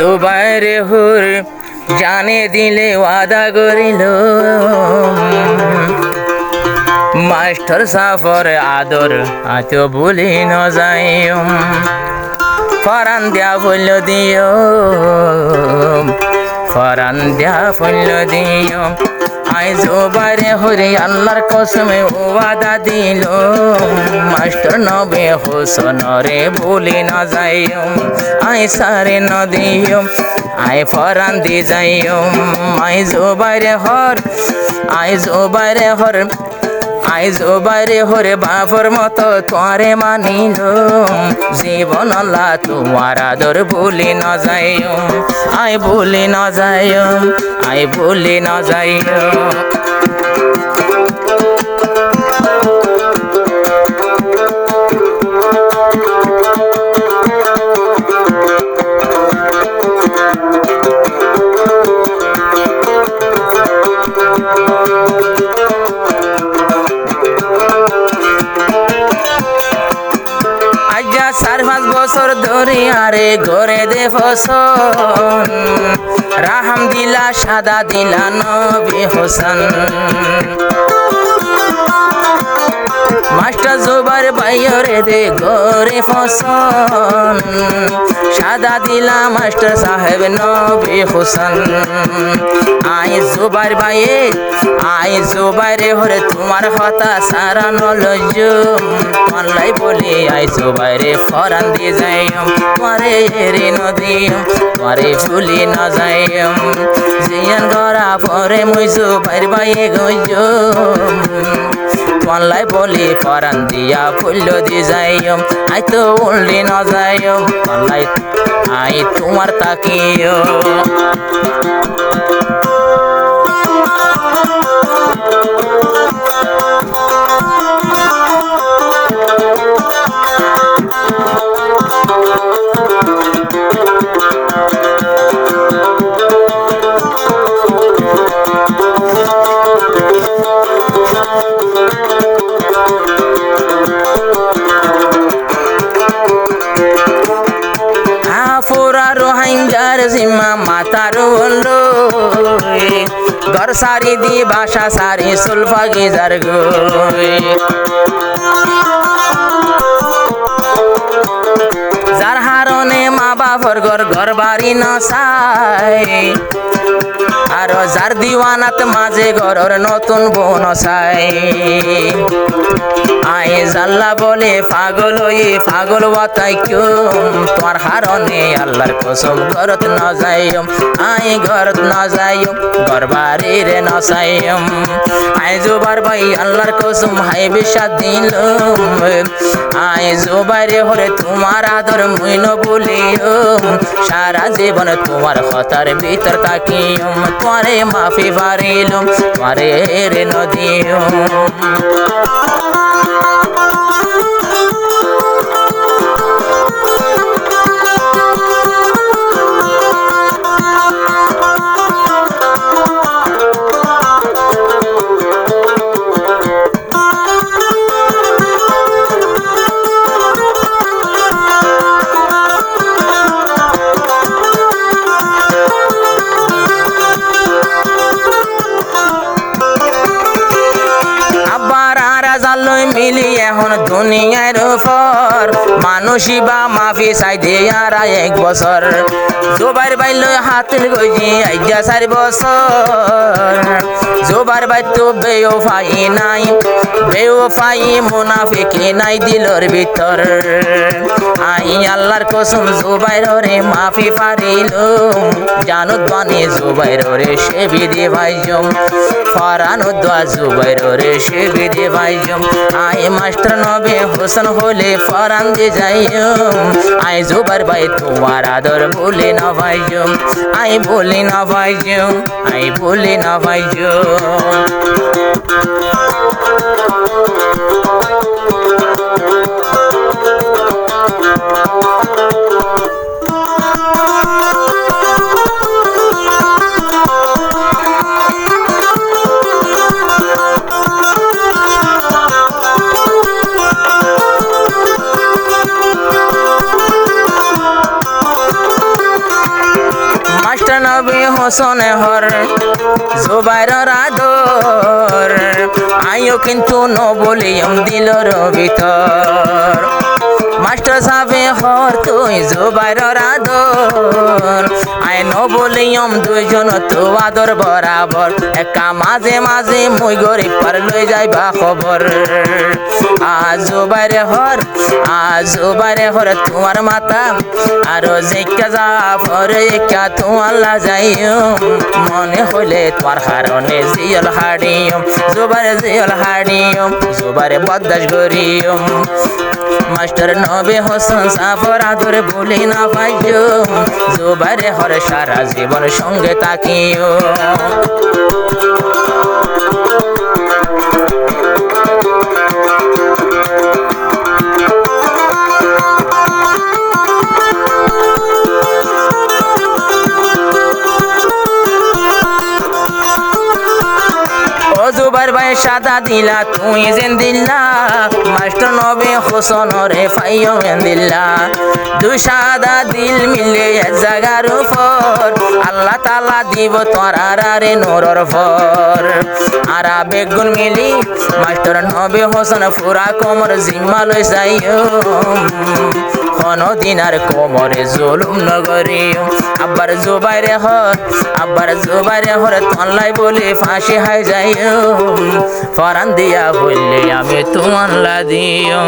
জুবাইর হুর জানে দিলে ওয়াদা করিল মাস্টার সাফর আদর আত ভুলি ন যাই ফরান দিয়া ফুল দিও ফরান দিয়া ফুল দিও আই জুবাইর হুরে আল্লাহর কসমে ওয়াদা দিল মাস্টার নবে হোসেন রে ভুলি না যাইও আই সারে ন দিও আই ফরান দি যাইও আই জুবাইর হর আই জুবাইর হর আই জুবাইর হরে বাপর মতো তোরে মানিল জীবন আল্লাহ তোমার আদর ভুলি ন যাইও আই ভুলি ন যাইও আই ভুলি ন যাইও চার পাঁচ বছর ধরে আরে ঘরে দে ফসল রাহাম দিলা সাদা দিলা নবী হোসেন মাস্টার জুবাইর ভাইরে দে ঘরে ফসল সাদা দিলা মাস্টার সাহেব নবী হোসেন আই জুবাইর ভাইয়ে আই জুবাইর হরে তোমার কথা সারা নলজ পাল্লাই বলি আই জুবাইরে ফরান দি যাইম তোরে রে নদীম তোরে ভুলি না যাইম জিয়ান গরা পরে মুই জুবাইর ভাইয়ে গইম পাল্লাই বলি ফরান দিয়া ফুল দি যাইম আই তো উল্লি না যাইম পাল্লাই আই তোমার তাকিও জিম্মা মাতার ঘর সারি দি বাসা সারি সুলফা গিজার যার হারনে মা বাপর ঘর বাড়ি ন চাই আর যার দিওয়ানাত মাঝে ঘরের নতুন বোন চাই আই জাল্লা বলে পাগল হয়ে পাগল বাতাই কেউ তোমার হারনে আল্লাহর কসম ঘরত না যাইম আই ঘরত না যাইম ঘর বাড়ি রে না চাইম আই জুবার ভাই আল্লাহর কসম হাই বিশ্বাস দিল আই জুবাইরে হরে তোমার আদর মুইন বলিও সারা জীবন তোমার কথার ভিতর তাকিম তোমারে মাফি পারিলম তোমারে রে নদিও মিলি এখন দুনিয়ার উপর মানুষই বা মাফি চাই আর এক বছর জুবাইর ভাই লই হাতিল গজি আইজা 4 বছর জুবাইর ভাই তো বেওফাই নাই বেওফাই মুনাফিকি নাই দিলর ভিতর আই আল্লাহর কসম জুবাইর রে মাফি পারিলুম জানুত বানি জুবাইর রে সে বিধি ভাইজম ফরানো দোয়া জুবাইর রে সে বিধি ভাইজম আই মাস্টার নবে হোসেন হলে ফরান দি যাইও আই জুবাইর ভাই তোমার আদর ভুলি না ভাইজো আই ভুলি না ভাইজো আই ভুলি না ভাইজো হোসনে হর জুবাইরের আদর আইও কিন্তু ন বলিয়ম দিলর ভিতর মাস্টার সাহেবে হর তুই জুবাইরের আদর আই ন বলিয়ম দুইজন তো আদর বরাবর একা মাঝে মাঝে মুই গরিব পার লই যাইবা খবর আজ জুবাইরে হর তোমার মাতা আরো জিকা জাফর একা তোমাল্লা যাইও মনে হইলে তোমার হারনে জিয়ল হাড়িও জুবাইরে জিয়ল হাড়িও জুবাইরে বদাস গরিও মাস্টার নবী হোসেন সাফর আদর বলি না পাইও জুবাইরে হর সারা জীবন সঙ্গে তাকিও জুবাইর ভাই সাদা দিলা তুই যেন দিল্লা মাস্টার নবী হোসেন রে ফাইও দিল্লা দুই সাদা দিল মিলে এক জায়গার উপর আল্লাহ তাআলা দিব তোরা রে নূরের ফর আরা বেগুন মিলি মাস্টার নবী হোসেন পুরা কোমর জিম্মা লই যাইও কোন দিন আর কোমরে জুলুম নগরিও আব্বার জুবাইরে হর তনলাই বলে ফাঁসি হাই যাইও ফরান দিয়া বললে আমি তোমাল্লা দিও